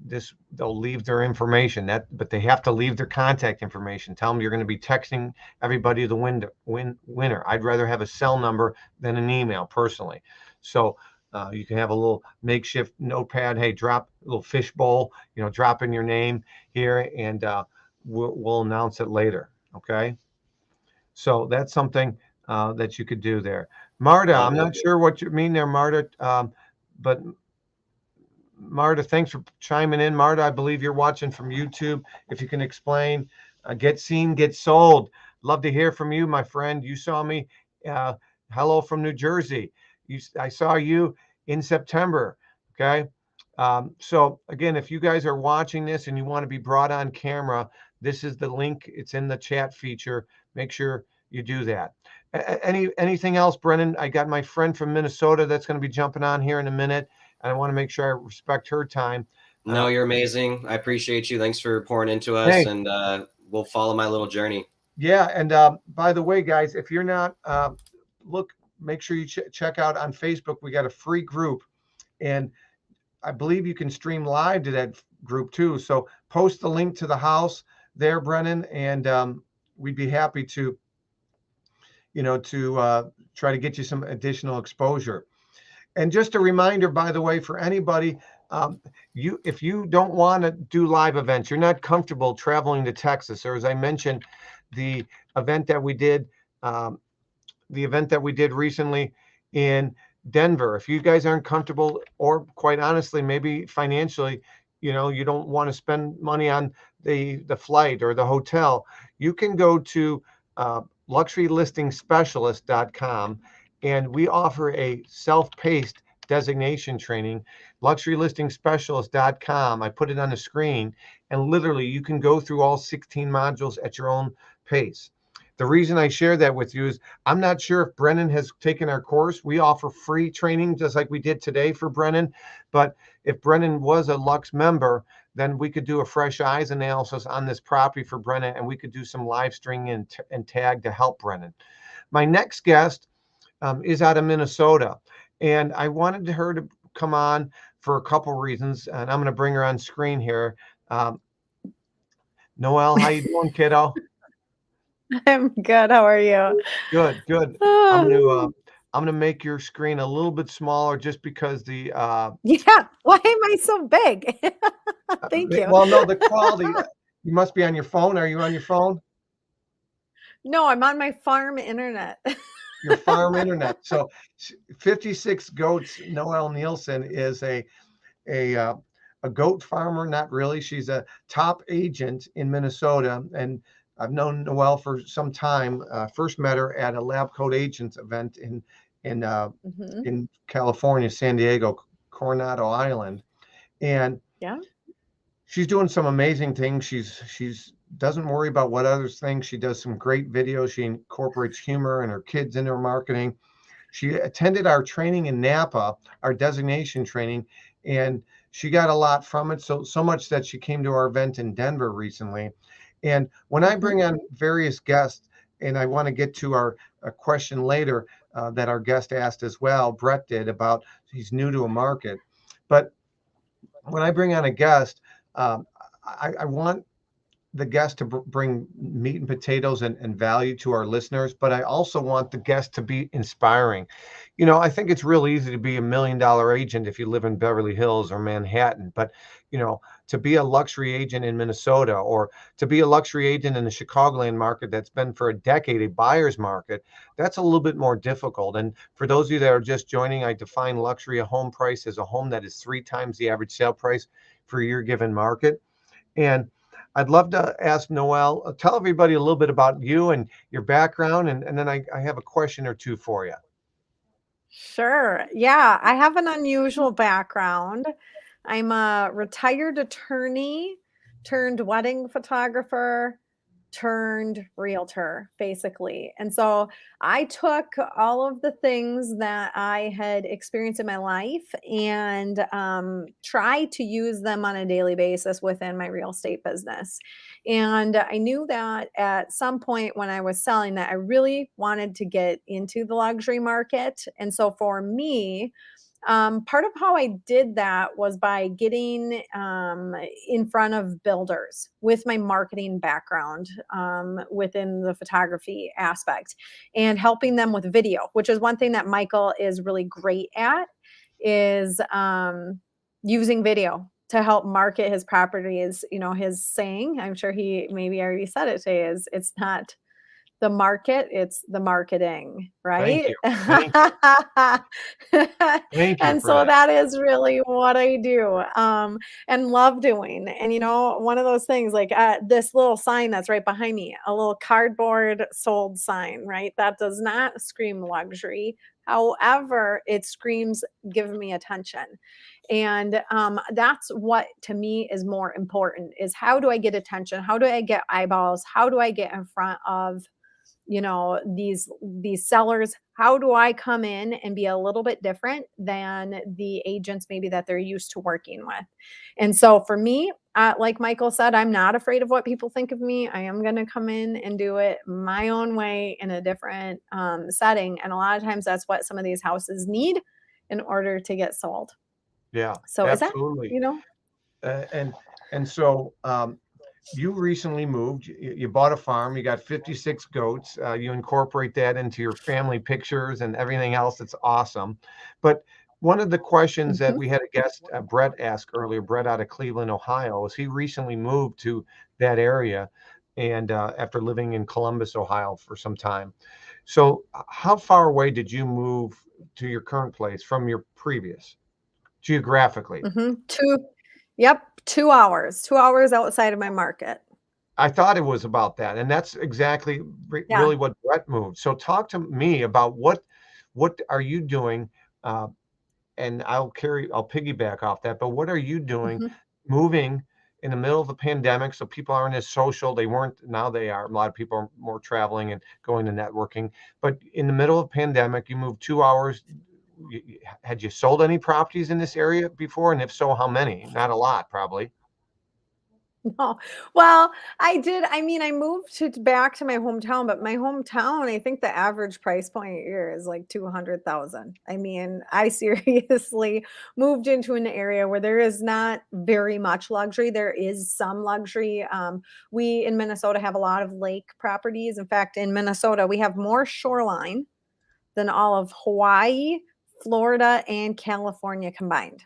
Speaker 1: they'll leave their information, but they have to leave their contact information. Tell them you're going to be texting everybody the winner. I'd rather have a cell number than an email personally. So you can have a little makeshift notepad. Hey, drop a little fishbowl, drop in your name here, and we'll announce it later. Okay. So that's something that you could do there. Marta, I'm not sure what you mean there, Marta, but Marta, thanks for chiming in. Marta, I believe you're watching from YouTube. If you can explain, get seen, get sold. Love to hear from you, my friend. You saw me. Hello from New Jersey. I saw you in September. Okay. So again, if you guys are watching this and you want to be brought on camera, This is the link. It's in the chat feature. Make sure you do that. Anything else, Brennan? I got my friend from Minnesota that's going to be jumping on here in a minute, and I want to make sure I respect her time.
Speaker 4: No, you're amazing. I appreciate you. Thanks for pouring into us,
Speaker 1: Hey.
Speaker 4: and we'll follow my little journey.
Speaker 1: Yeah, and by the way, guys, if you're not, make sure you check out on Facebook. We got a free group, and I believe you can stream live to that group too. So post the link to the house there, Brennan, and we'd be happy to, try to get you some additional exposure. And just a reminder, by the way, for anybody, if you don't want to do live events, you're not comfortable traveling to Texas, or as I mentioned, the event that we did, recently in Denver. If you guys aren't comfortable, or quite honestly, maybe financially, you don't want to spend money on the flight or the hotel, you can go to luxurylistingspecialist.com, and we offer a self-paced designation training. Luxurylistingspecialist.com. I put it on the screen, and literally you can go through all 16 modules at your own pace. The reason I share that with you is I'm not sure if Brennan has taken our course. We offer free training just like we did today for Brennan. But if Brennan was a Lux member, then we could do a fresh eyes analysis on this property for Brennan, and we could do some live streaming and tag to help Brennan. My next guest is out of Minnesota, and I wanted her to come on for a couple reasons, and I'm going to bring her on screen here. Noelle, how you doing, kiddo?
Speaker 5: I'm good. How are you?
Speaker 1: Good. I'm gonna make your screen a little bit smaller just because the
Speaker 5: Yeah. Why am I so big? Thank you.
Speaker 1: Well, no, the quality. You must be on your phone. Are you on your phone?
Speaker 5: No, I'm on my farm internet.
Speaker 1: Your farm internet. So 56 Goats, Noelle Nielsen is a goat farmer. Not really. She's a top agent in Minnesota, and I've known Noelle for some time. First met her at a Lab Coat Agents event in California, San Diego, Coronado Island, and
Speaker 5: Yeah.
Speaker 1: she's doing some amazing things. She's doesn't worry about what others think. She does some great videos. She incorporates humor and her kids in her marketing. She attended our training in Napa, our designation training, and she got a lot from it. So much that she came to our event in Denver recently. And when I bring on various guests, and I want to get to a question later that our guest asked as well, Brett did, about he's new to a market. But when I bring on a guest, I want the guest to bring meat and potatoes and value to our listeners, but I also want the guest to be inspiring. I think it's real easy to be $1 million agent if you live in Beverly Hills or Manhattan, but to be a luxury agent in Minnesota, or to be a luxury agent in the Chicagoland market that's been for a decade a buyer's market, that's a little bit more difficult. And for those of you that are just joining, I define luxury, a home price, as a home that is 3 times the average sale price for your given market. And I'd love to ask Noelle, tell everybody a little bit about you and your background, and then I have a question or two for you.
Speaker 5: Sure. Yeah, I have an unusual background. I'm a retired attorney turned wedding photographer turned realtor, basically. And so I took all of the things that I had experienced in my life and tried to use them on a daily basis within my real estate business. And I knew that at some point when I was selling that I really wanted to get into the luxury market. And so for me, part of how I did that was by getting in front of builders with my marketing background within the photography aspect, and helping them with video, which is one thing that Michael is really great at, is using video to help market his properties. His saying, I'm sure he maybe already said it today, is it's not the market, it's the marketing, right?
Speaker 1: Thank you
Speaker 5: And so that is really what I do and love doing. And one of those things, like this little sign that's right behind me, a little cardboard sold sign, right? That does not scream luxury. However, it screams, give me attention. And that's what to me is more important, is how do I get attention? How do I get eyeballs? How do I get in front of, you know, these sellers? How do I come in and be a little bit different than the agents maybe that they're used to working with? And so for me, like Michael said, I'm not afraid of what people think of me. I am going to come in and do it my own way in a different setting. And a lot of times that's what some of these houses need in order to get sold.
Speaker 1: Yeah,
Speaker 5: So is that,
Speaker 1: absolutely.
Speaker 5: you know,
Speaker 1: And so you recently moved. You bought a farm. You got 56 goats. You incorporate that into your family pictures and everything else. It's awesome. But one of the questions that we had a guest, Brett, ask earlier, Brett out of Cleveland, Ohio, is he recently moved to that area, and after living in Columbus, Ohio for some time. So how far away did you move to your current place from your previous, geographically?
Speaker 5: Yep, 2 hours outside of my market.
Speaker 1: I thought it was about that, and that's exactly
Speaker 5: Yeah.
Speaker 1: really what Brett moved. So talk to me about what are you doing, and I'll piggyback off that. But what are you doing, moving in the middle of the pandemic, so people aren't as social? They weren't. Now they are. A lot of people are more traveling and going to networking. But in the middle of pandemic, you moved 2 hours. Had you sold any properties in this area before? And if so, how many? Not a lot, probably.
Speaker 5: No. Well, I did. I mean, I moved back to my hometown, but my hometown, I think the average price point here is like 200,000. I mean, I seriously moved into an area where there is not very much luxury. There is some luxury. We in Minnesota have a lot of lake properties. In fact, in Minnesota, we have more shoreline than all of Hawaii, Florida, and California combined.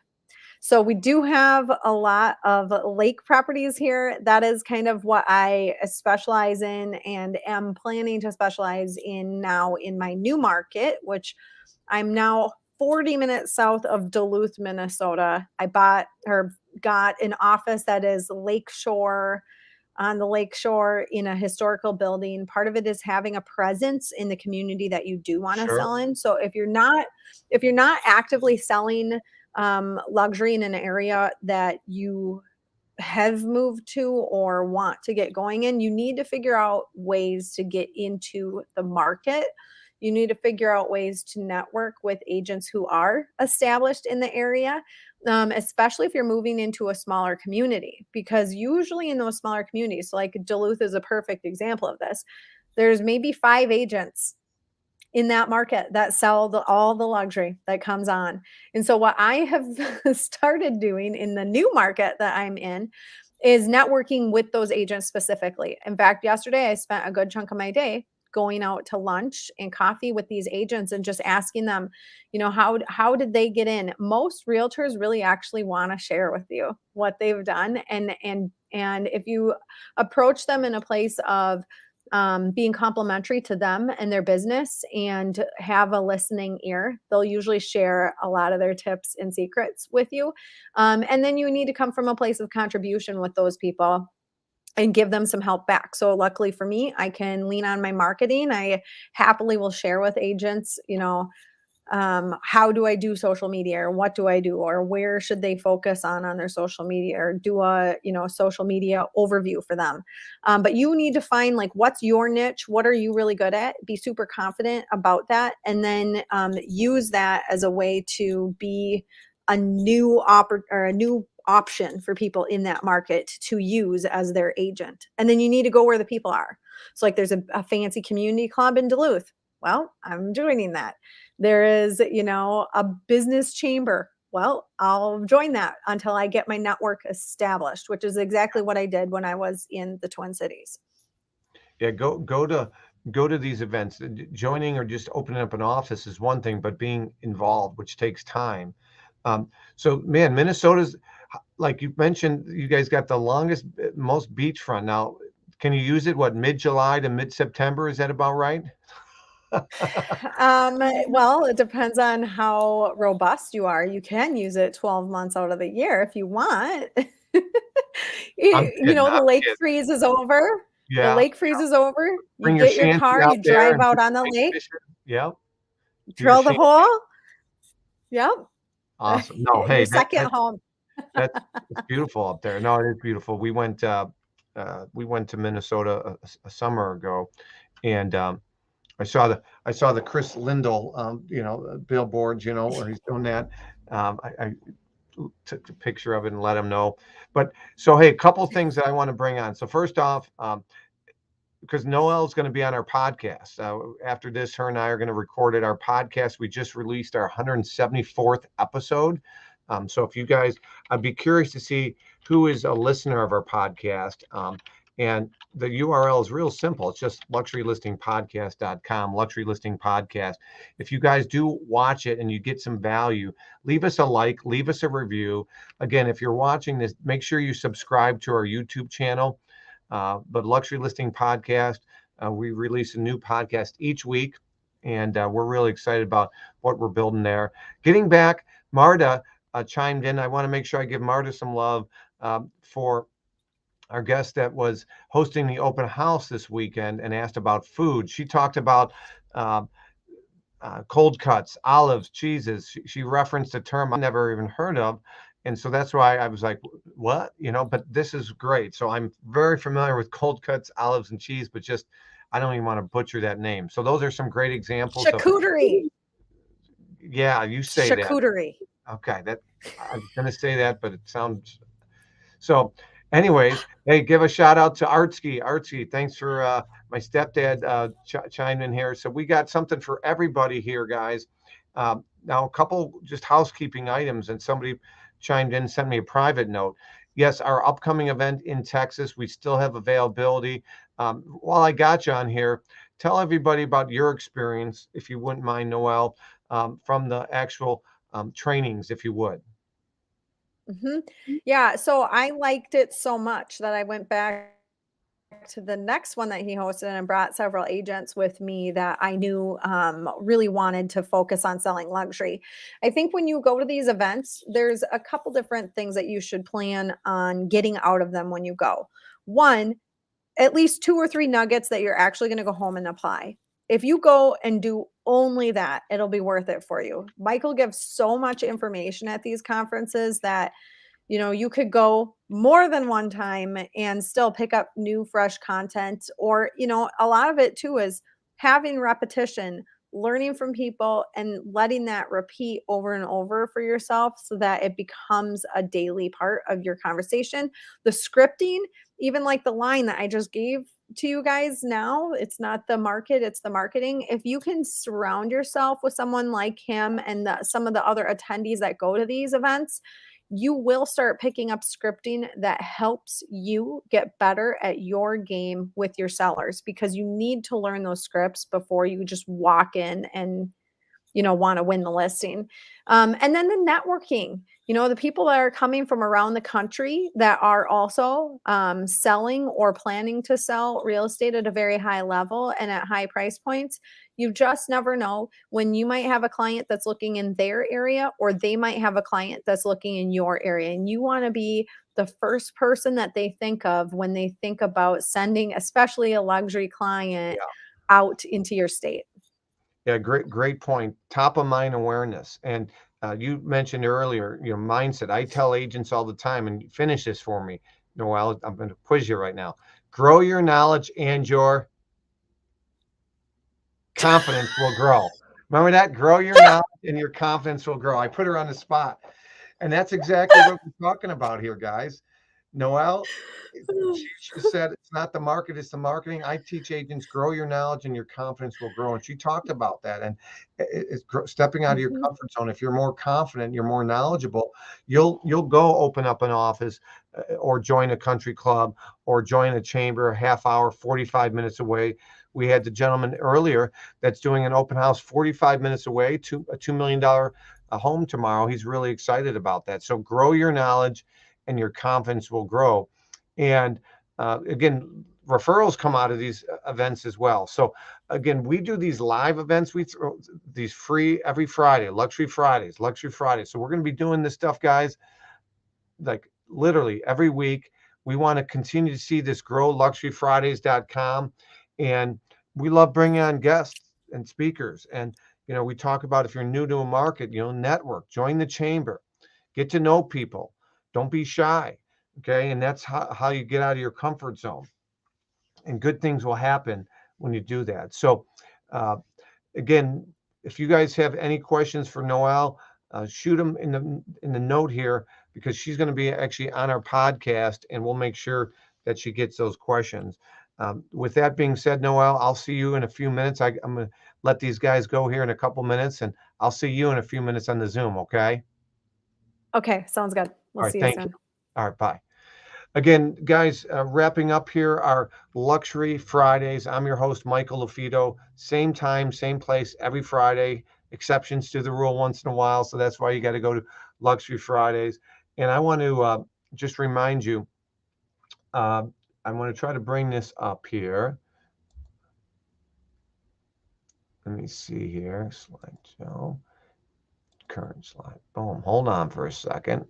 Speaker 5: So we do have a lot of lake properties here. That is kind of what I specialize in and am planning to specialize in now in my new market, which I'm now 40 minutes south of Duluth, Minnesota. I got an office that is lakeshore, on the lakeshore in a historical building. Part of it is having a presence in the community that you do want to sell in. So if you're not actively selling luxury in an area that you have moved to or want to get going in, you need to figure out ways to get into the market. You need to figure out ways to network with agents who are established in the area, especially if you're moving into a smaller community, because usually in those smaller communities, like Duluth is a perfect example of this, there's maybe 5 agents in that market that sell all the luxury that comes on. And so what I have started doing in the new market that I'm in is networking with those agents specifically. In fact, yesterday I spent a good chunk of my day going out to lunch and coffee with these agents and just asking them, you know, how did they get in? Most realtors really actually want to share with you what they've done. And if you approach them in a place of being complimentary to them and their business and have a listening ear, they'll usually share a lot of their tips and secrets with you. And then you need to come from a place of contribution with those people and give them some help back. So luckily for me, I can lean on my marketing. I happily will share with agents, you know, how do I do social media, or what do I do, or where should they focus on their social media, or do a, you know, social media overview for them. But you need to find like, what's your niche? What are you really good at? Be super confident about that. And then use that as a way to be a new option for people in that market to use as their agent. And then you need to go where the people are. So like there's a fancy community club in Duluth. Well, I'm joining that. There is, you know, a business chamber. Well, I'll join that until I get my network established, which is exactly what I did when I was in the Twin Cities.
Speaker 1: Yeah, go to these events. Joining or just opening up an office is one thing, but being involved, which takes time. So man, Minnesota's, like you mentioned, you guys got the most beachfront. Now, can you use it, mid-July to mid-September? Is that about right?
Speaker 5: Well, it depends on how robust you are. You can use it 12 months out of the year if you want. You know, the lake freeze is over.
Speaker 1: Yeah.
Speaker 5: The lake freeze is over.
Speaker 1: Bring
Speaker 5: You
Speaker 1: your
Speaker 5: get your
Speaker 1: shanty
Speaker 5: car,
Speaker 1: out
Speaker 5: you
Speaker 1: there
Speaker 5: drive
Speaker 1: and
Speaker 5: out
Speaker 1: do
Speaker 5: on the
Speaker 1: lake
Speaker 5: lake.
Speaker 1: fishing. Yeah.
Speaker 5: Drill the hole. Yep.
Speaker 1: Awesome. No,
Speaker 5: Your
Speaker 1: hey,
Speaker 5: second home.
Speaker 1: it's beautiful up there. No, it is beautiful. We went to Minnesota a summer ago, and I saw the Chris Lindell, billboards, where he's doing that. I took a picture of it and let him know. But so, hey, a couple things that I want to bring on. So first off, because Noelle's going to be on our podcast. After this, her and I are going to record it. Our podcast, we just released our 174th episode. So if you guys, I'd be curious to see who is a listener of our podcast. And the URL is real simple. It's just luxurylistingpodcast.com, Luxury Listing Podcast. If you guys do watch it and you get some value, leave us a like, leave us a review. Again, if you're watching this, make sure you subscribe to our YouTube channel. But Luxury Listing Podcast, we release a new podcast each week, and we're really excited about what we're building there. Getting back, Marta chimed in. I want to make sure I give Marta some love for our guest that was hosting the open house this weekend and asked about food. She talked about cold cuts, olives, cheeses. She referenced a term I never even heard of. And so that's why I was like, what? But this is great. So I'm very familiar with cold cuts, olives, and cheese, but just, I don't even want to butcher that name. So those are some great examples.
Speaker 5: Charcuterie.
Speaker 1: Yeah, you say that.
Speaker 5: Charcuterie.
Speaker 1: Okay, I was going to say that, but it sounds. So anyways, hey, give a shout out to Artsky. Artsky, thanks for my stepdad chimed in here. So we got something for everybody here, guys. Now, a couple just housekeeping items, and somebody chimed in, sent me a private note. Yes, our upcoming event in Texas, we still have availability. While I got you on here, tell everybody about your experience, if you wouldn't mind, Noelle, from the actual trainings, if you would.
Speaker 5: Yeah, so I liked it so much that I went back to the next one that he hosted and brought several agents with me that I knew really wanted to focus on selling luxury. I think when you go to these events, there's a couple different things that you should plan on getting out of them when you go. One, at least 2 or 3 nuggets that you're actually going to go home and apply. If you go and do only that, it'll be worth it for you. Michael gives so much information at these conferences that you could go more than one time and still pick up new, fresh content. Or, a lot of it too is having repetition, learning from people and letting that repeat over and over for yourself so that it becomes a daily part of your conversation. The scripting, even like the line that I just gave to you guys now, it's not the market, it's the marketing. If you can surround yourself with someone like him and some of the other attendees that go to these events, you will start picking up scripting that helps you get better at your game with your sellers, because you need to learn those scripts before you just walk in and want to win the listing. And then the networking, the people that are coming from around the country that are also selling or planning to sell real estate at a very high level and at high price points. You just never know when you might have a client that's looking in their area, or they might have a client that's looking in your area. And you want to be the first person that they think of when they think about sending, especially a luxury client, out into your state.
Speaker 1: Yeah, great point. Top of mind awareness. And you mentioned earlier, mindset. I tell agents all the time, and finish this for me, Noelle, I'm going to quiz you right now. Grow your knowledge and your confidence will grow. Remember that? Grow your knowledge and your confidence will grow. I put her on the spot. And that's exactly what we're talking about here, guys. Noelle, she said it's not the market, it's the marketing. I teach agents, grow your knowledge and your confidence will grow. And she talked about that. And it's stepping out of your comfort zone. If you're more confident, you're more knowledgeable, you'll go open up an office or join a country club or join a chamber a half hour, 45 minutes away. We had the gentleman earlier that's doing an open house 45 minutes away to a $2 million home tomorrow. He's really excited about that. So grow your knowledge and your confidence will grow. And again, referrals come out of these events as well. So again, we do these live events. We throw these free every Friday, Luxury Fridays. So we're going to be doing this stuff, guys, like literally every week. We want to continue to see this grow, luxuryfridays.com. And we love bringing on guests and speakers. And, we talk about if you're new to a market, network, join the chamber, get to know people, don't be shy. Okay. And that's how you get out of your comfort zone, and good things will happen when you do that. So, again, if you guys have any questions for Noelle, shoot them in the note here, because she's going to be actually on our podcast, and we'll make sure that she gets those questions. With that being said, Noelle, I'll see you in a few minutes. I'm going to let these guys go here in a couple minutes, and I'll see you in a few minutes on the Zoom. Okay.
Speaker 5: Okay, sounds good.
Speaker 1: All
Speaker 5: We'll
Speaker 1: right.
Speaker 5: see you
Speaker 1: Thank
Speaker 5: soon.
Speaker 1: you. All right. Bye. Again, guys, wrapping up here our Luxury Fridays. I'm your host, Michael LaFido. Same time, same place every Friday. Exceptions to the rule once in a while, so that's why you got to go to Luxury Fridays. And I want to just remind you, I want to try to bring this up here. Let me see here. Slideshow. Current slide. Boom. Hold on for a second.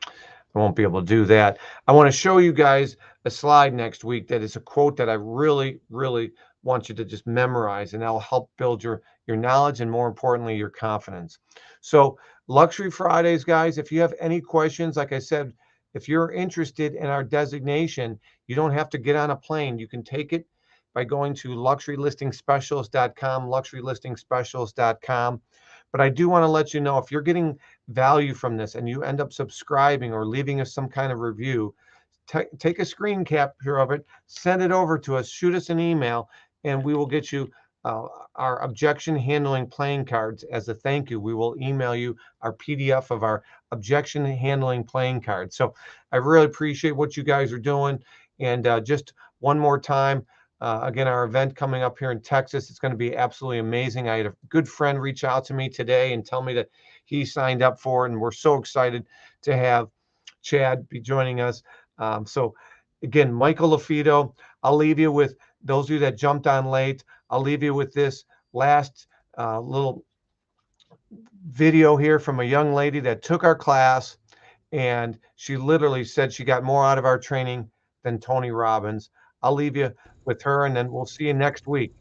Speaker 1: I won't be able to do that. I want to show you guys a slide next week that is a quote that I really, really want you to just memorize, and that'll help build your knowledge and, more importantly, your confidence. So, Luxury Fridays, guys, if you have any questions, like I said, if you're interested in our designation, you don't have to get on a plane. You can take it by going to luxurylistingspecialist.com, luxurylistingspecialist.com. But I do want to let you know, if you're getting value from this and you end up subscribing or leaving us some kind of review, take a screen capture of it, send it over to us, shoot us an email, and we will get you our objection handling playing cards as a thank you. We will email you our PDF of our objection handling playing cards. So I really appreciate what you guys are doing. And just one more time, again, our event coming up here in Texas, it's going to be absolutely amazing. I had a good friend reach out to me today and tell me that he signed up for it, and we're so excited to have Chad be joining us. So again, Michael LaFido, I'll leave you with those of you that jumped on late. I'll leave you with this last little video here from a young lady that took our class, and she literally said she got more out of our training than Tony Robbins. I'll leave you with her, and then we'll see you next week.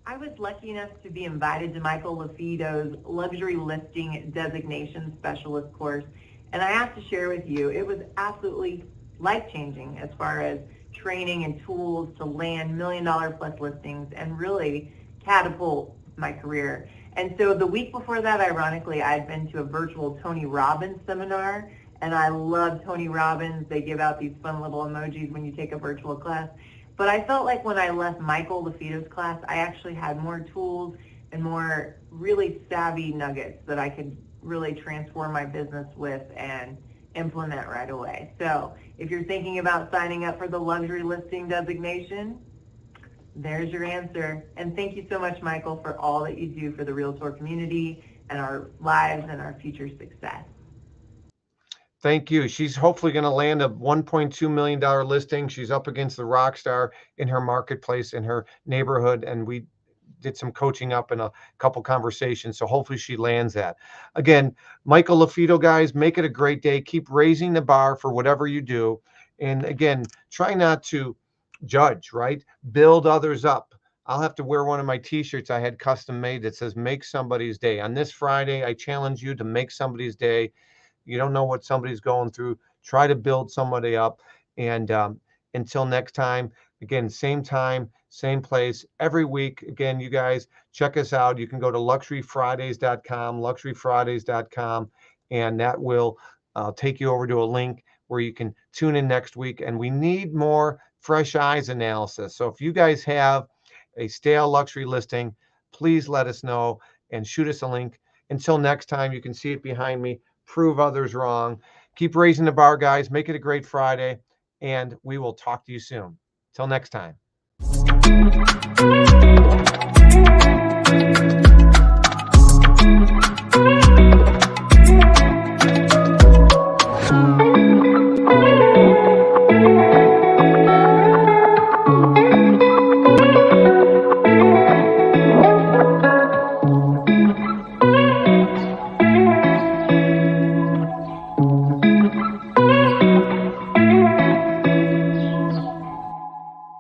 Speaker 2: I was lucky enough to be invited to Michael LaFido's luxury listing designation specialist course, and I have to share with you, it was absolutely life-changing as far as training and tools to land $1 million plus listings and really catapult my career. And so the week before that, ironically, I had been to a virtual Tony Robbins seminar, and I love Tony Robbins. They give out these fun little emojis when you take a virtual class. But I felt like when I left Michael LaFido's class, I actually had more tools and more really savvy nuggets that I could really transform my business with and implement right away. So if you're thinking about signing up for the luxury listing designation, there's your answer. And thank you so much, Michael, for all that you do for the Realtor community and our lives and our future success.
Speaker 1: Thank you. She's hopefully going to land a $1.2 million listing. She's up against the rock star in her marketplace, in her neighborhood, and we did some coaching up and a couple conversations. So hopefully she lands that. Again, Michael LaFido, guys, make it a great day. Keep raising the bar for whatever you do. And again, try not to judge, right? Build others up. I'll have to wear one of my t-shirts I had custom made that says make somebody's day. On this Friday, I challenge you to make somebody's day. You don't know what somebody's going through. Try to build somebody up. And until next time, again, same time, same place, every week. Again, you guys, check us out. You can go to luxuryfridays.com, luxuryfridays.com, and that will take you over to a link where you can tune in next week. And we need more fresh eyes analysis. So if you guys have a stale luxury listing, please let us know and shoot us a link. Until next time, you can see it behind me. Prove others wrong. Keep raising the bar, guys. Make it a great Friday, and we will talk to you soon. Till next time.